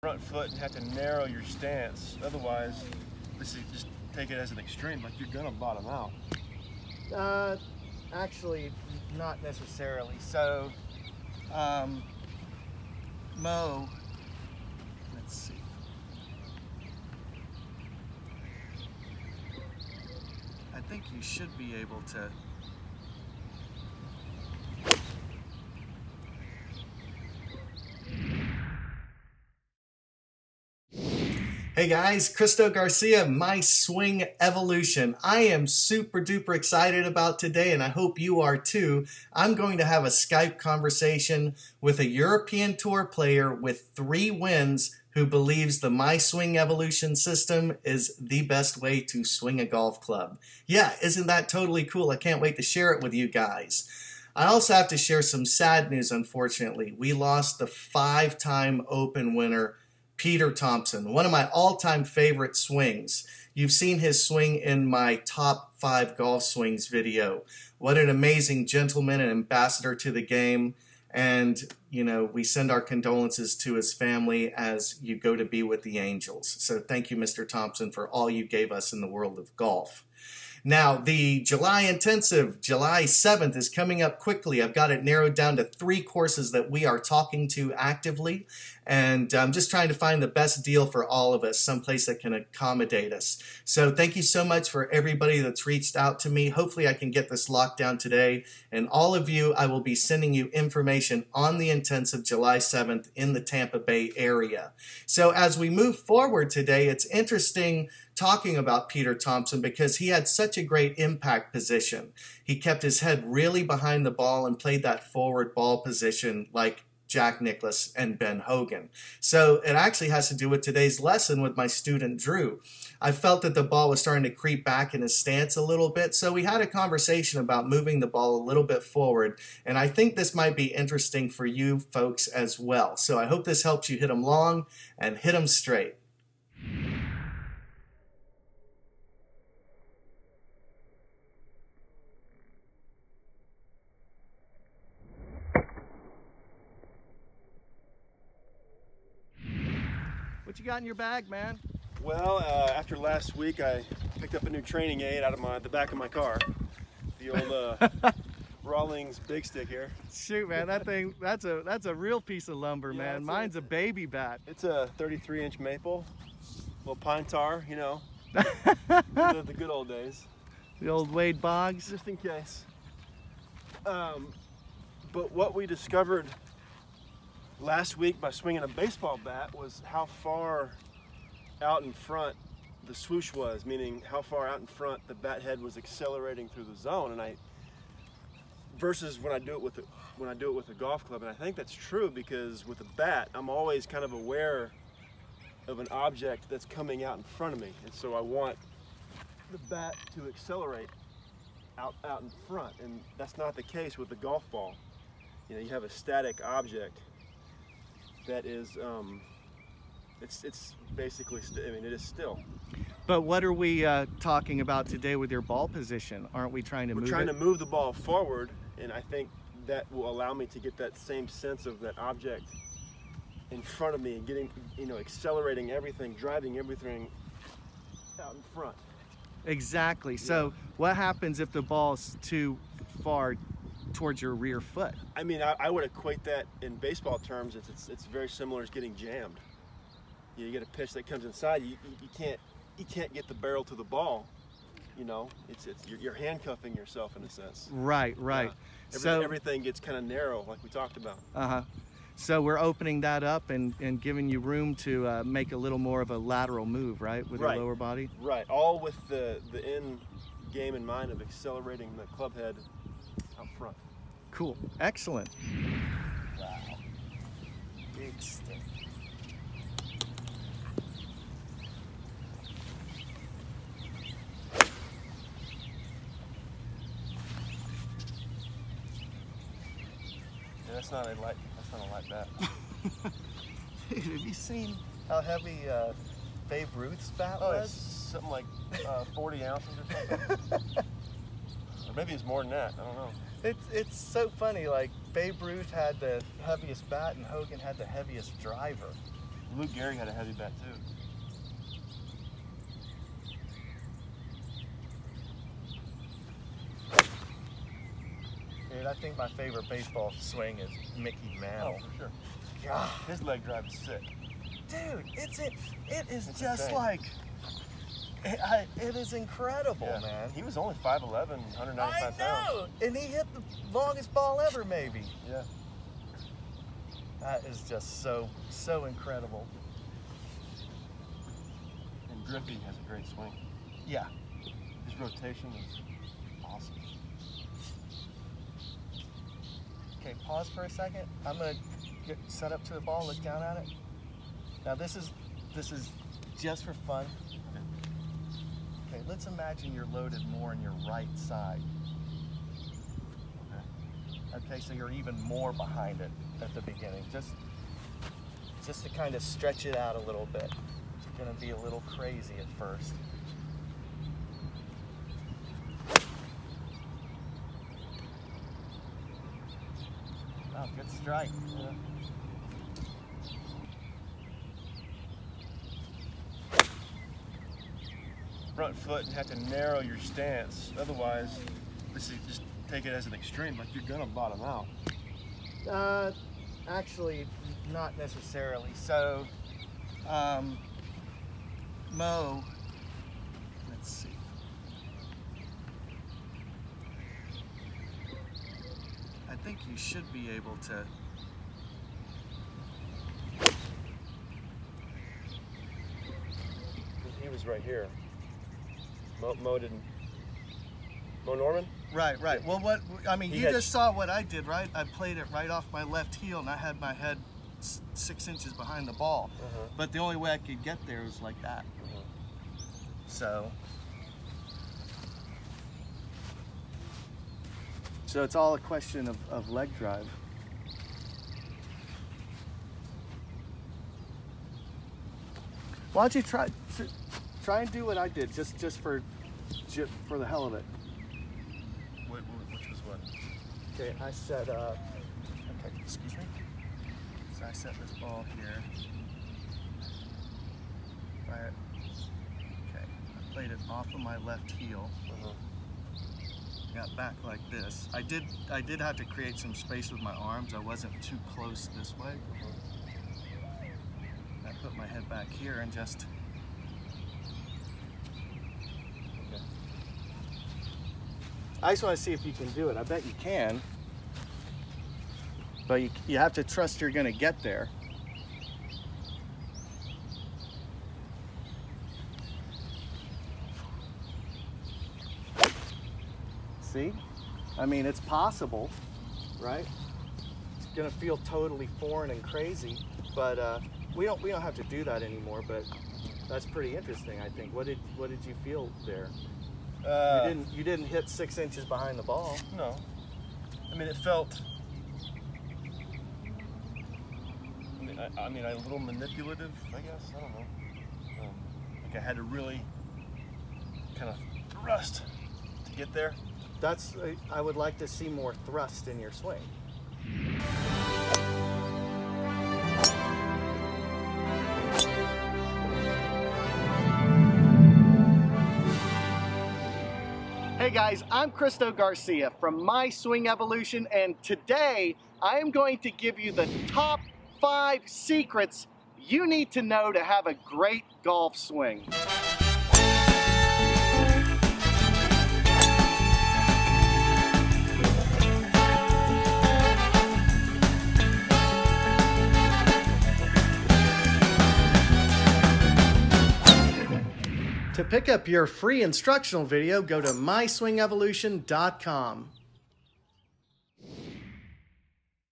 front foot and have to narrow your stance. Otherwise, this is just take it as an extreme, like you're gonna bottom out. Actually, not necessarily. So, Mo, let's see. I think you should be able to. Hey guys, Christo Garcia, My Swing Evolution. I am super duper excited about today, and I hope you are too. I'm going to have a Skype conversation with a European Tour player with 3 wins who believes the My Swing Evolution system is the best way to swing a golf club. Yeah, isn't that totally cool? I can't wait to share it with you guys. I also have to share some sad news, unfortunately. We lost the 5-time Open winner, Peter Thompson, one of my all-time favorite swings. You've seen his swing in my top 5 golf swings video. What an amazing gentleman and ambassador to the game. And, you know, we send our condolences to his family as you go to be with the angels. So thank you, Mr. Thompson, for all you gave us in the world of golf. Now, the July intensive, July 7th, is coming up quickly. I've got it narrowed down to 3 courses that we are talking to actively, and I'm just trying to find the best deal for all of us, someplace that can accommodate us. So thank you so much for everybody that's reached out to me. Hopefully I can get this locked down today, and all of you, I will be sending you information on the intensive July 7th in the Tampa Bay area. So as we move forward today, it's interesting talking about Peter Thompson because he had such a great impact position. He kept his head really behind the ball and played that forward ball position like Jack Nicklaus and Ben Hogan. So it actually has to do with today's lesson with my student Drew. I felt that the ball was starting to creep back in his stance a little bit, so we had a conversation about moving the ball a little bit forward, and I think this might be interesting for you folks as well. So I hope this helps you hit them long and hit them straight. What you got in your bag, man? Well, after last week, I picked up a new training aid out of the back of my car. The old Rawlings Big Stick here. Shoot, man, that thing, that's a real piece of lumber, yeah, man. Mine's a baby bat. It's a 33-inch maple, little pine tar, you know, the good old days. The old Wade Boggs. Just in case. But what we discovered last week by swinging a baseball bat was how far out in front the swoosh was, meaning how far out in front the bat head was accelerating through the zone, and versus when I do it with a golf club. And I think that's true because with a bat I'm always kind of aware of an object that's coming out in front of me, and so I want the bat to accelerate out in front, and that's not the case with the golf ball. You know, you have a static object that is, it's basically, I mean, it is still. But what are we talking about today with your ball position? Aren't we trying to move it? We're trying to move the ball forward, and I think that will allow me to get that same sense of that object in front of me and getting, you know, accelerating everything, driving everything out in front. Exactly. Yeah. So what happens if the ball's too far towards your rear foot? I mean, I would equate that in baseball terms. It's very similar as getting jammed. You get a pitch that comes inside, you can't get the barrel to the ball. You know, you're handcuffing yourself in a sense. Right. Yeah. Everything gets kind of narrow, like we talked about. So we're opening that up and giving you room to make a little more of a lateral move, right, with your lower body. Right. All with the end game in mind of accelerating the club head out front. Cool. Excellent. Wow. Big stick. Yeah, that's not a light bat. Dude, have you seen how heavy Babe Ruth's bat was? It's something like 40 ounces or something. Or maybe it's more than that. I don't know. It's so funny. Like Babe Ruth had the heaviest bat, and Hogan had the heaviest driver. Luke Gehrig had a heavy bat too. Dude, I think my favorite baseball swing is Mickey Mantle. Oh, for sure. God. His leg drive is sick. Dude, it is It's just insane. like, it is incredible, Yeah. man. He was only 5'11", 195 pounds. And he hit the longest ball ever, maybe. Yeah. That is just so incredible. And Griffey has a great swing. Yeah. His rotation is awesome. Okay, pause for a second. I'm gonna get set up to the ball, look down at it. Now this is just for fun. Okay, let's imagine you're loaded more on your right side. Okay, so you're even more behind it at the beginning. Just to kind of stretch it out a little bit. It's gonna be a little crazy at first. Oh, good strike. Yeah. Front foot and have to narrow your stance. Otherwise, this is just take it as an extreme, like you're gonna bottom out. Actually, not necessarily. So, Mo, let's see. I think you should be able to. He was right here. Mo didn't. Mo Norman? Right. Well, He you had- just saw what I did, right? I played it right off my left heel, and I had my head 6 inches behind the ball. But the only way I could get there was like that. So it's all a question of leg drive. Why don't you try and do what I did, just for the hell of it. Which was what? Okay, I set okay, excuse me. So I set this ball here. Fire it. Okay, I played it off of my left heel. Got back like this. I did have to create some space with my arms. I wasn't too close this way. I put my head back here and just. Okay. I just want to see if you can do it. I bet you can. But you have to trust you're going to get there. See? I mean, it's possible, right? It's going to feel totally foreign and crazy, but we don't have to do that anymore, but that's pretty interesting, I think. What did you feel there? You didn't hit 6 inches behind the ball. No. I mean, it felt. I mean, a little manipulative, I guess. I don't know. Like I had to really kind of thrust to get there. I would like to see more thrust in your swing. Hey guys, I'm Christo Garcia from My Swing Evolution, and today I am going to give you the top 5 secrets you need to know to have a great golf swing. To pick up your free instructional video, go to myswingevolution.com.